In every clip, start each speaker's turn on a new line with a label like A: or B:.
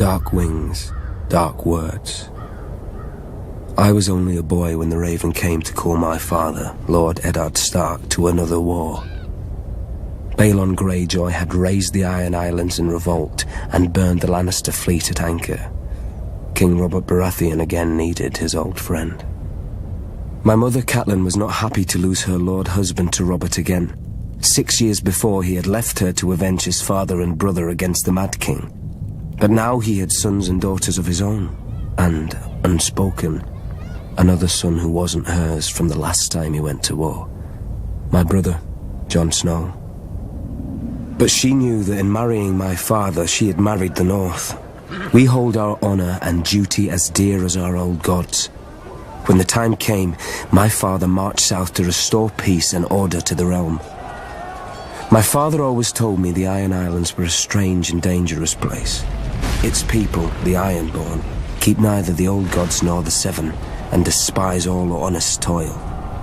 A: Dark wings, dark words. I was only a boy when the Raven came to call my father, Lord Eddard Stark, to another war. Balon Greyjoy had raised the Iron Islands in revolt and burned the Lannister fleet at anchor. King Robert Baratheon again needed his old friend. My mother Catelyn was not happy to lose her lord husband to Robert again. 6 years before, he had left her to avenge his father and brother against the Mad King. But now he had sons and daughters of his own, and, unspoken, another son who wasn't hers from the last time he went to war. My brother, Jon Snow. But she knew that in marrying my father, she had married the North. We hold our honor and duty as dear as our old gods. When the time came, my father marched south to restore peace and order to the realm. My father always told me the Iron Islands were a strange and dangerous place. Its people, the Ironborn, keep neither the old gods nor the Seven, and despise all honest toil.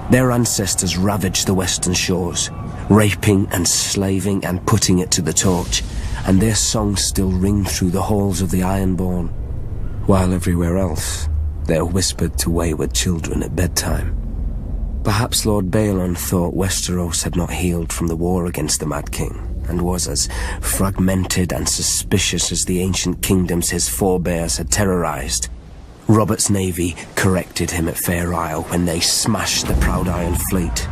A: Their ancestors ravaged the western shores, raping and slaving and putting it to the torch, and their songs still ring through the halls of the Ironborn, while everywhere else they're whispered to wayward children at bedtime. Perhaps Lord Balon thought Westeros had not healed from the war against the Mad King, and was as fragmented and suspicious as the ancient kingdoms his forebears had terrorized. Robert's navy corrected him at Fair Isle when they smashed the Proud Iron Fleet.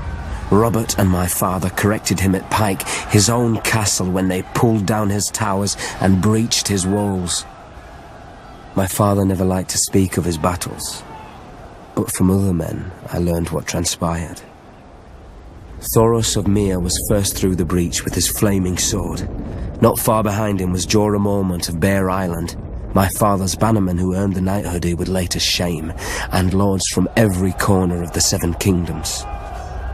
A: Robert and my father corrected him at Pike, his own castle, when they pulled down his towers and breached his walls. My father never liked to speak of his battles, but from other men I learned what transpired. Thoros of Myr was first through the breach with his flaming sword. Not far behind him was Jorah Mormont of Bear Island, my father's bannerman who earned the knighthood he would later shame, and lords from every corner of the Seven Kingdoms.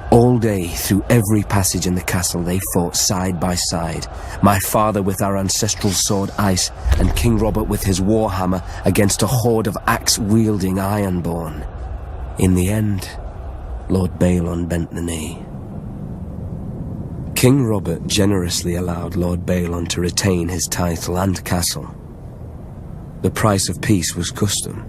A: All day, through every passage in the castle, they fought side by side. My father with our ancestral sword Ice, and King Robert with his warhammer against a horde of axe-wielding Ironborn. In the end, Lord Balon bent the knee. King Robert generously allowed Lord Balon to retain his title and castle. The price of peace was custom.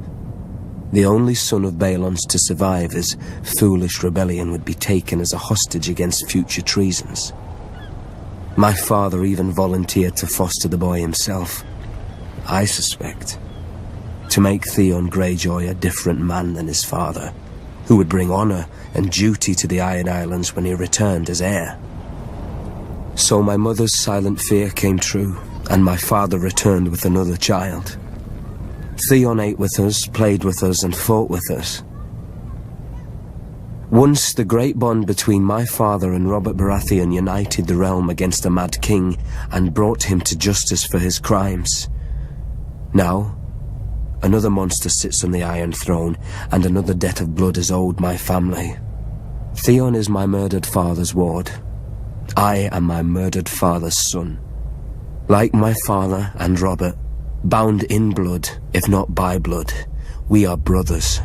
A: The only son of Balon's to survive his foolish rebellion would be taken as a hostage against future treasons. My father even volunteered to foster the boy himself, I suspect, to make Theon Greyjoy a different man than his father, who would bring honor and duty to the Iron Islands when he returned as heir. So my mother's silent fear came true, and my father returned with another child. Theon ate with us, played with us, and fought with us. Once the great bond between my father and Robert Baratheon united the realm against a mad king and brought him to justice for his crimes. Now, another monster sits on the Iron Throne, and another debt of blood is owed my family. Theon is my murdered father's ward. I am my murdered father's son. Like my father and Robert, bound in blood, if not by blood, we are brothers.